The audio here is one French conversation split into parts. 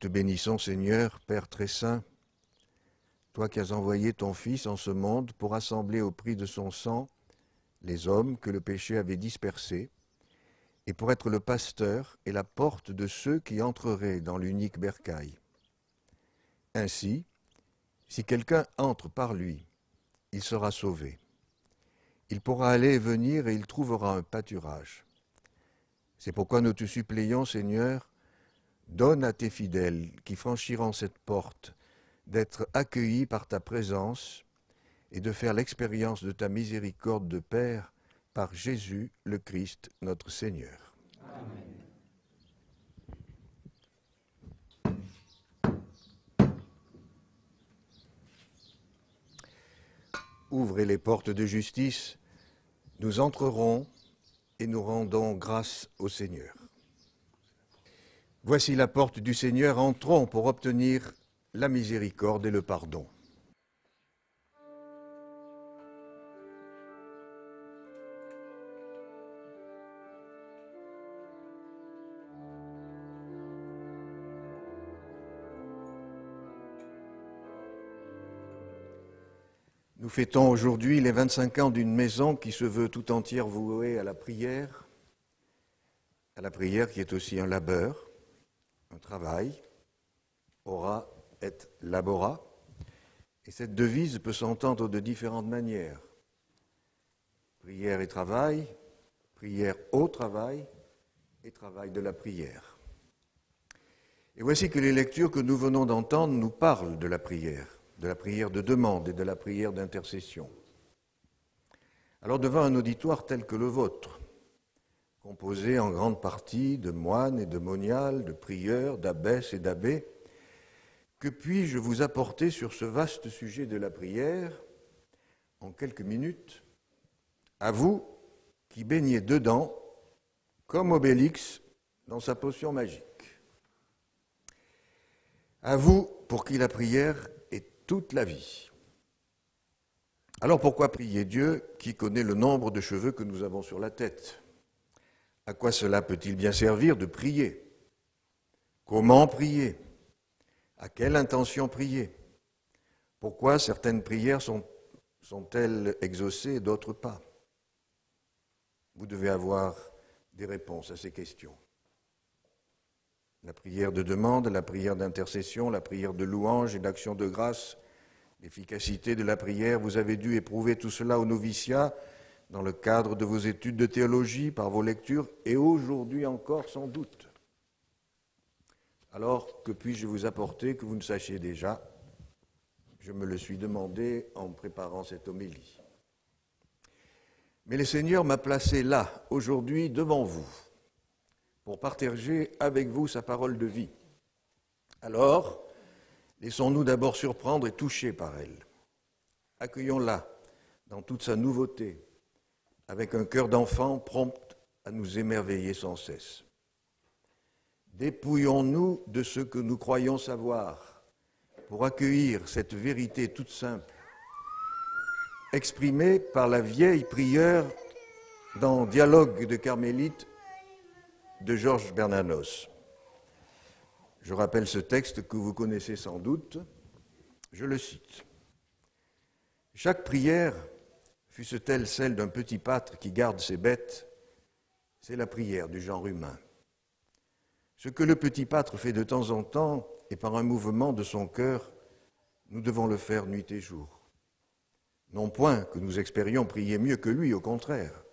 te bénissons, Seigneur, Père très saint, toi qui as envoyé ton Fils en ce monde pour rassembler au prix de son sang les hommes que le péché avait dispersés, et pour être le pasteur et la porte de ceux qui entreraient dans l'unique bercail. Ainsi, si quelqu'un entre par lui, il sera sauvé. Il pourra aller et venir et il trouvera un pâturage. C'est pourquoi nous te supplions, Seigneur, donne à tes fidèles qui franchiront cette porte d'être accueillis par ta présence et de faire l'expérience de ta miséricorde de Père par Jésus le Christ, notre Seigneur. Amen. Ouvrez les portes de justice, nous entrerons et nous rendons grâce au Seigneur. Voici la porte du Seigneur, entrons pour obtenir la miséricorde et le pardon. Nous fêtons aujourd'hui les 25 ans d'une maison qui se veut tout entière vouée à la prière qui est aussi un labeur, un travail, ora et labora. Et cette devise peut s'entendre de différentes manières. Prière et travail, prière au travail et travail de la prière. Et voici que les lectures que nous venons d'entendre nous parlent de la prière de demande et de la prière d'intercession. Alors devant un auditoire tel que le vôtre, composé en grande partie de moines et de moniales, de prieurs, d'abbesses et d'abbés, que puis-je vous apporter sur ce vaste sujet de la prière en quelques minutes, à vous qui baignez dedans comme Obélix dans sa potion magique, à vous pour qui la prière est toute la vie. Alors pourquoi prier Dieu qui connaît le nombre de cheveux que nous avons sur la tête? À quoi cela peut-il bien servir de prier? Comment prier? À quelle intention prier? Pourquoi certaines prières sont-elles exaucées et d'autres pas? Vous devez avoir des réponses à ces questions. La prière de demande, la prière d'intercession, la prière de louange et d'action de grâce, l'efficacité de la prière, vous avez dû éprouver tout cela au noviciat, dans le cadre de vos études de théologie, par vos lectures, et aujourd'hui encore sans doute. Alors, que puis-je vous apporter que vous ne sachiez déjà? Je me le suis demandé en préparant cette homélie. Mais le Seigneur m'a placé là, aujourd'hui, devant vous, pour partager avec vous sa parole de vie. Alors, laissons-nous d'abord surprendre et toucher par elle. Accueillons-la dans toute sa nouveauté, avec un cœur d'enfant prompt à nous émerveiller sans cesse. Dépouillons-nous de ce que nous croyons savoir pour accueillir cette vérité toute simple, exprimée par la vieille prieure dans Dialogue de Carmélite de Georges Bernanos. Je rappelle ce texte que vous connaissez sans doute, je le cite. « Chaque prière, fût-ce-t-elle celle d'un petit pâtre qui garde ses bêtes, c'est la prière du genre humain. Ce que le petit pâtre fait de temps en temps et par un mouvement de son cœur, nous devons le faire nuit et jour. Non point que nous espérions prier mieux que lui, au contraire.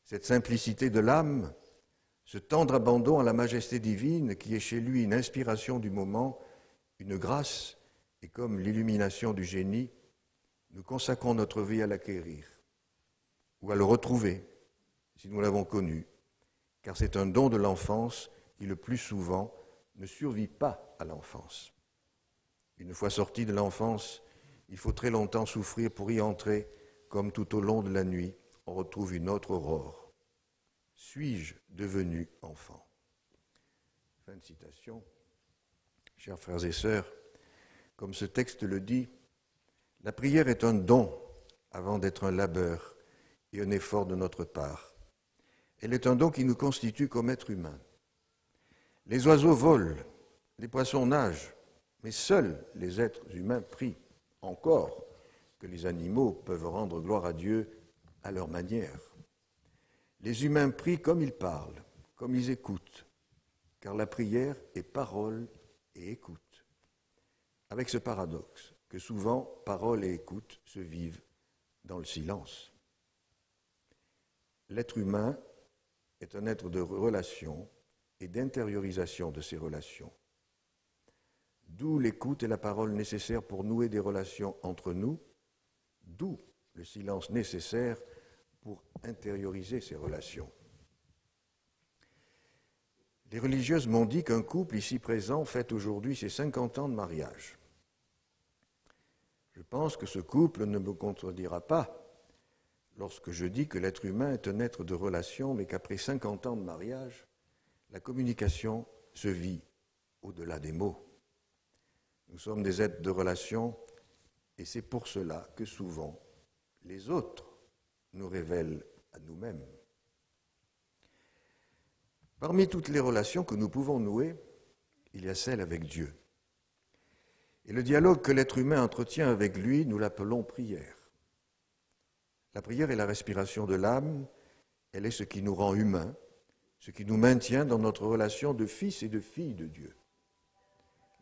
Cette simplicité de l'âme, ce tendre abandon à la majesté divine qui est chez lui une inspiration du moment, une grâce, et comme l'illumination du génie, nous consacrons notre vie à l'acquérir ou à le retrouver, si nous l'avons connu, car c'est un don de l'enfance qui, le plus souvent, ne survit pas à l'enfance. Une fois sorti de l'enfance, il faut très longtemps souffrir pour y entrer, comme tout au long de la nuit, on retrouve une autre aurore. Suis-je devenu enfant? Fin de citation. Chers frères et sœurs, comme ce texte le dit, la prière est un don avant d'être un labeur et un effort de notre part. Elle est un don qui nous constitue comme êtres humains. Les oiseaux volent, Les poissons nagent, mais seuls les êtres humains prient encore que les animaux peuvent rendre gloire à Dieu à leur manière. Les humains prient comme ils parlent, comme ils écoutent, car la prière est parole et écoute. Avec ce paradoxe que souvent parole et écoute se vivent dans le silence. L'être humain est un être de relation et d'intériorisation de ces relations. D'où l'écoute et la parole nécessaires pour nouer des relations entre nous, d'où le silence nécessaire pour intérioriser ces relations. Les religieuses m'ont dit qu'un couple ici présent fête aujourd'hui ses 50 ans de mariage. Je pense que ce couple ne me contredira pas lorsque je dis que l'être humain est un être de relation, mais qu'après 50 ans de mariage, la communication se vit au-delà des mots. Nous sommes des êtres de relation et c'est pour cela que souvent les autres nous révèlent à nous-mêmes. Parmi toutes les relations que nous pouvons nouer, il y a celle avec Dieu. Et le dialogue que l'être humain entretient avec lui, nous l'appelons prière. La prière est la respiration de l'âme, elle est ce qui nous rend humains, ce qui nous maintient dans notre relation de fils et de fille de Dieu.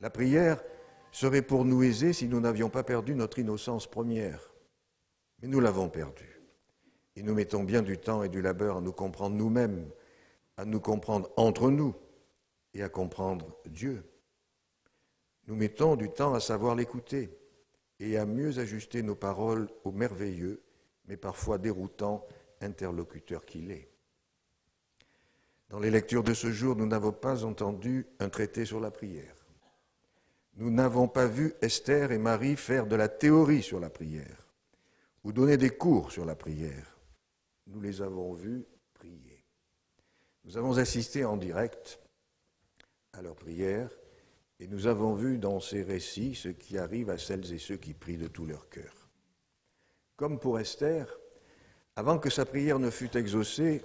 La prière serait pour nous aisée si nous n'avions pas perdu notre innocence première. Mais nous l'avons perdue. Et nous mettons bien du temps et du labeur à nous comprendre nous-mêmes, à nous comprendre entre nous et à comprendre Dieu. Nous mettons du temps à savoir l'écouter et à mieux ajuster nos paroles au merveilleux, mais parfois déroutant interlocuteur qu'il est. Dans les lectures de ce jour, nous n'avons pas entendu un traité sur la prière. Nous n'avons pas vu Esther et Marie faire de la théorie sur la prière ou donner des cours sur la prière. Nous les avons vus prier. Nous avons assisté en direct à leur prière et nous avons vu dans ces récits ce qui arrive à celles et ceux qui prient de tout leur cœur. Comme pour Esther, avant que sa prière ne fût exaucée,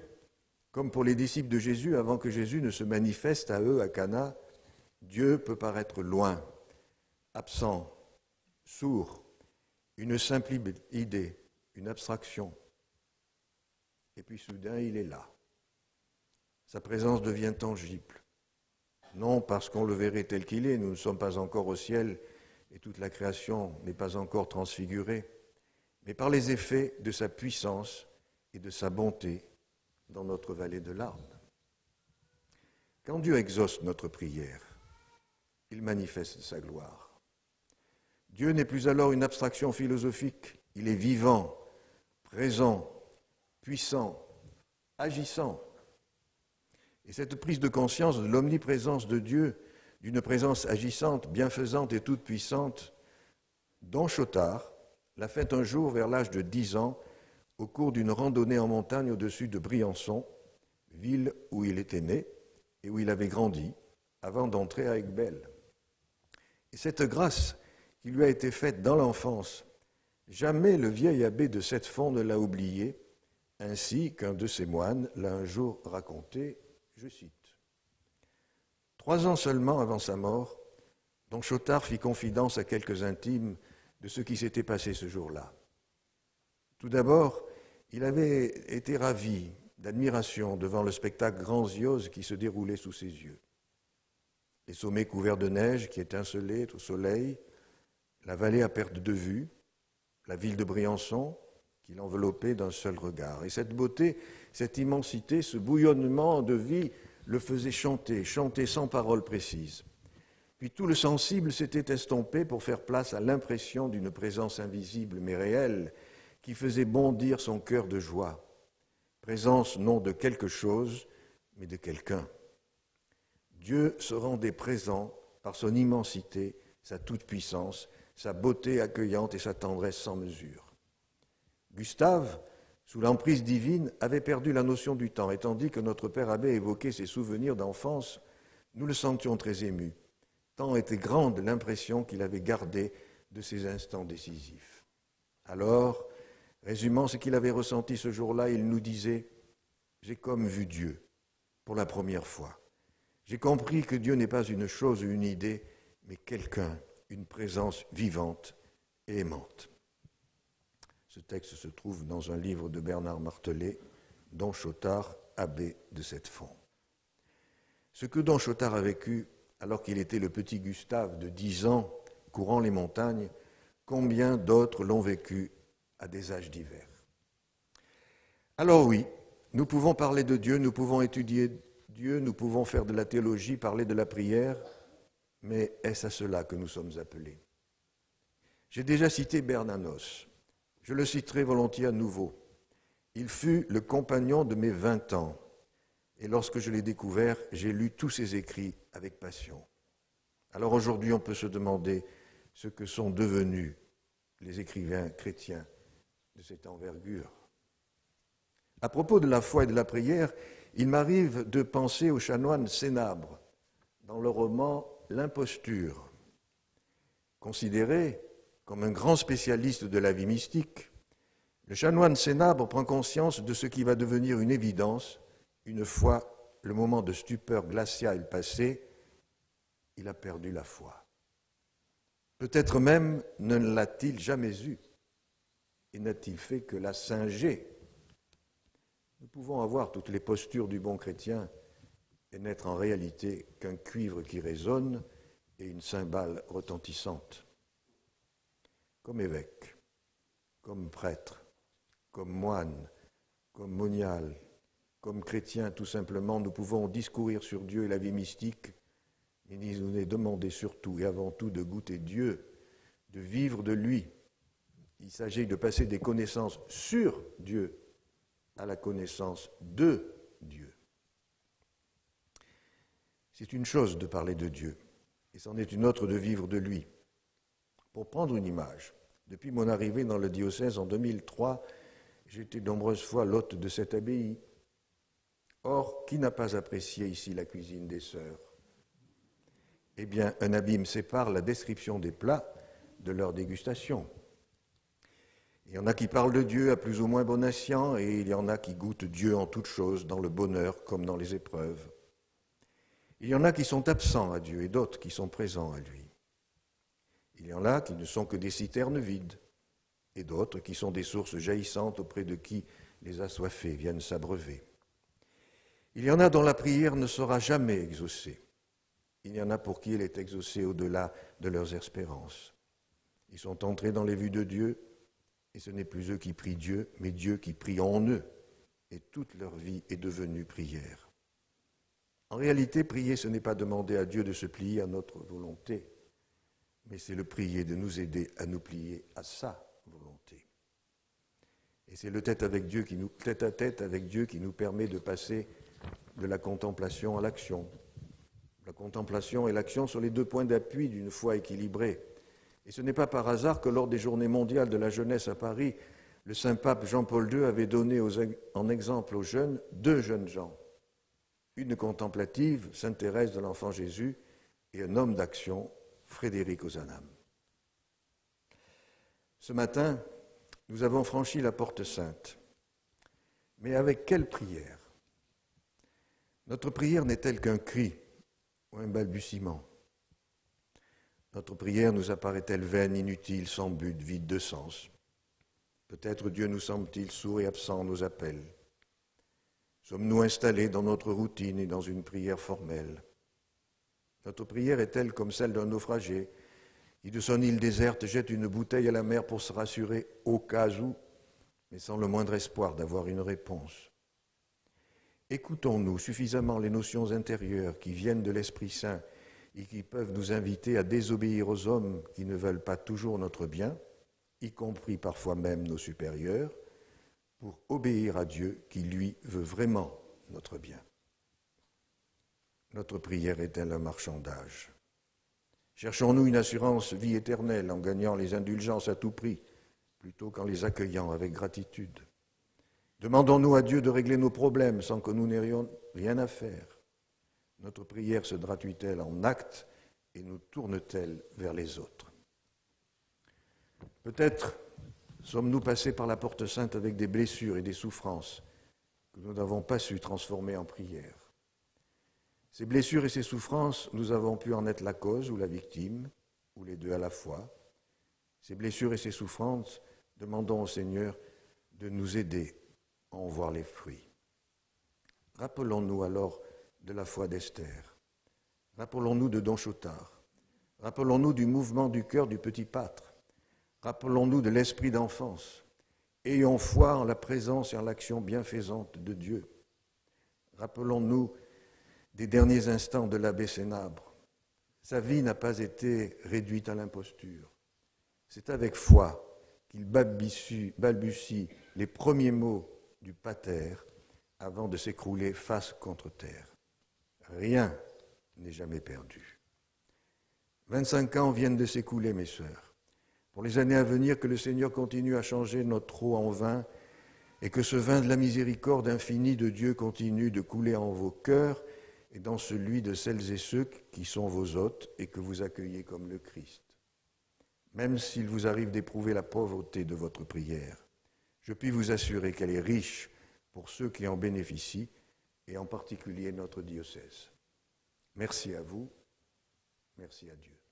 comme pour les disciples de Jésus, avant que Jésus ne se manifeste à eux à Cana, Dieu peut paraître loin, absent, sourd, une simple idée, une abstraction. Et puis soudain, il est là. Sa présence devient tangible. Non parce qu'on le verrait tel qu'il est, nous ne sommes pas encore au ciel et toute la création n'est pas encore transfigurée, mais par les effets de sa puissance et de sa bonté dans notre vallée de larmes. Quand Dieu exauce notre prière, il manifeste sa gloire. Dieu n'est plus alors une abstraction philosophique, il est vivant, présent, puissant, agissant. Et cette prise de conscience de l'omniprésence de Dieu, d'une présence agissante, bienfaisante et toute puissante, Don Chotard l'a faite un jour vers l'âge de 10 ans au cours d'une randonnée en montagne au-dessus de Briançon, ville où il était né et où il avait grandi avant d'entrer à Aiguebelle. Et cette grâce qui lui a été faite dans l'enfance, jamais le vieil abbé de Sept-Fonds ne l'a oubliée, ainsi qu'un de ses moines l'a un jour raconté, je cite. 3 ans seulement avant sa mort, Don Chotard fit confidence à quelques intimes de ce qui s'était passé ce jour-là. Tout d'abord, il avait été ravi d'admiration devant le spectacle grandiose qui se déroulait sous ses yeux. Les sommets couverts de neige qui étincelaient au soleil, la vallée à perte de vue, la ville de Briançon qui l'enveloppait d'un seul regard. Et cette beauté, cette immensité, ce bouillonnement de vie le faisait chanter, chanter sans paroles précises. Puis tout le sensible s'était estompé pour faire place à l'impression d'une présence invisible mais réelle qui faisait bondir son cœur de joie. Présence non de quelque chose, mais de quelqu'un. Dieu se rendait présent par son immensité, sa toute-puissance, sa beauté accueillante et sa tendresse sans mesure. Gustave, sous l'emprise divine, avait perdu la notion du temps, et tandis que notre père abbé évoquait ses souvenirs d'enfance, nous le sentions très ému. Tant était grande l'impression qu'il avait gardée de ces instants décisifs. Alors, résumant ce qu'il avait ressenti ce jour-là, il nous disait « J'ai comme vu Dieu pour la première fois. J'ai compris que Dieu n'est pas une chose ou une idée, mais quelqu'un, une présence vivante et aimante. Ce texte se trouve dans un livre de Bernard Martelet, Don Chotard, abbé de Sept-Fonds. Ce que Don Chotard a vécu alors qu'il était le petit Gustave de 10 ans, courant les montagnes, combien d'autres l'ont vécu à des âges divers. Alors oui, nous pouvons parler de Dieu, nous pouvons étudier Dieu, nous pouvons faire de la théologie, parler de la prière, mais est-ce à cela que nous sommes appelés? J'ai déjà cité Bernanos, je le citerai volontiers à nouveau. Il fut le compagnon de mes 20 ans, et lorsque je l'ai découvert, j'ai lu tous ses écrits avec passion. Alors aujourd'hui, on peut se demander ce que sont devenus les écrivains chrétiens de cette envergure. À propos de la foi et de la prière, il m'arrive de penser au chanoine Cénabre dans le roman L'imposture. Considéré comme un grand spécialiste de la vie mystique, le chanoine Cénabre prend conscience de ce qui va devenir une évidence une fois le moment de stupeur glaciale passé, il a perdu la foi. Peut-être même ne l'a-t-il jamais eue et n'a-t-il fait que la singer. Nous pouvons avoir toutes les postures du bon chrétien et n'être en réalité qu'un cuivre qui résonne et une cymbale retentissante. Comme évêque, comme prêtre, comme moine, comme monial, comme chrétien tout simplement, nous pouvons discourir sur Dieu et la vie mystique, mais il nous est demandé surtout et avant tout de goûter Dieu, de vivre de lui. Il s'agit de passer des connaissances sur Dieu à la connaissance de Dieu. C'est une chose de parler de Dieu, et c'en est une autre de vivre de lui. Pour prendre une image, depuis mon arrivée dans le diocèse en 2003, j'ai été de nombreuses fois l'hôte de cette abbaye. Or, qui n'a pas apprécié ici la cuisine des sœurs? Eh bien, un abîme sépare la description des plats de leur dégustation. Il y en a qui parlent de Dieu à plus ou moins bon escient, et il y en a qui goûtent Dieu en toutes choses, dans le bonheur comme dans les épreuves. Il y en a qui sont absents à Dieu et d'autres qui sont présents à lui. Il y en a qui ne sont que des citernes vides, et d'autres qui sont des sources jaillissantes auprès de qui les assoiffés viennent s'abreuver. Il y en a dont la prière ne sera jamais exaucée. Il y en a pour qui elle est exaucée au-delà de leurs espérances. Ils sont entrés dans les vues de Dieu, et ce n'est plus eux qui prient Dieu, mais Dieu qui prie en eux, et toute leur vie est devenue prière. En réalité, prier, ce n'est pas demander à Dieu de se plier à notre volonté, mais c'est le prier de nous aider à nous plier à sa volonté. Et c'est le tête-à-tête avec Dieu qui nous permet de passer de la contemplation à l'action. La contemplation et l'action sont les deux points d'appui d'une foi équilibrée. Et ce n'est pas par hasard que lors des Journées mondiales de la jeunesse à Paris, le Saint-Pape Jean-Paul II avait donné en exemple aux jeunes 2 jeunes gens. Une contemplative, Sainte Thérèse de l'Enfant Jésus, et un homme d'action, Frédéric Ozanam. Ce matin, nous avons franchi la porte sainte. Mais avec quelle prière? Notre prière n'est-elle qu'un cri ou un balbutiement? Notre prière nous apparaît-elle vaine, inutile, sans but, vide de sens? Peut-être Dieu nous semble-t-il sourd et absent à nos appels. Sommes-nous installés dans notre routine et dans une prière formelle? Notre prière est-elle comme celle d'un naufragé qui de son île déserte jette une bouteille à la mer pour se rassurer au cas où, mais sans le moindre espoir d'avoir une réponse? Écoutons-nous suffisamment les notions intérieures qui viennent de l'Esprit Saint et qui peuvent nous inviter à désobéir aux hommes qui ne veulent pas toujours notre bien, y compris parfois même nos supérieurs, pour obéir à Dieu qui, lui, veut vraiment notre bien. Notre prière est-elle un marchandage? Cherchons-nous une assurance vie éternelle en gagnant les indulgences à tout prix, plutôt qu'en les accueillant avec gratitude? Demandons-nous à Dieu de régler nos problèmes sans que nous n'ayons rien à faire? Notre prière se traduit-elle en actes et nous tourne-t-elle vers les autres? Peut-être sommes-nous passés par la porte sainte avec des blessures et des souffrances que nous n'avons pas su transformer en prière. Ces blessures et ces souffrances, nous avons pu en être la cause ou la victime, ou les deux à la fois. Ces blessures et ces souffrances, demandons au Seigneur de nous aider à en voir les fruits. Rappelons-nous alors de la foi d'Esther. Rappelons-nous de Don Chotard. Rappelons-nous du mouvement du cœur du petit pâtre. Rappelons-nous de l'esprit d'enfance. Ayons foi en la présence et en l'action bienfaisante de Dieu. Rappelons-nous des derniers instants de l'abbé Sénabre. Sa vie n'a pas été réduite à l'imposture. C'est avec foi qu'il balbutie les premiers mots du pater avant de s'écrouler face contre terre. Rien n'est jamais perdu. 25 ans viennent de s'écouler, mes sœurs. Pour les années à venir, que le Seigneur continue à changer notre eau en vin et que ce vin de la miséricorde infinie de Dieu continue de couler en vos cœurs et dans celui de celles et ceux qui sont vos hôtes et que vous accueillez comme le Christ. Même s'il vous arrive d'éprouver la pauvreté de votre prière, je puis vous assurer qu'elle est riche pour ceux qui en bénéficient, et en particulier notre diocèse. Merci à vous, merci à Dieu.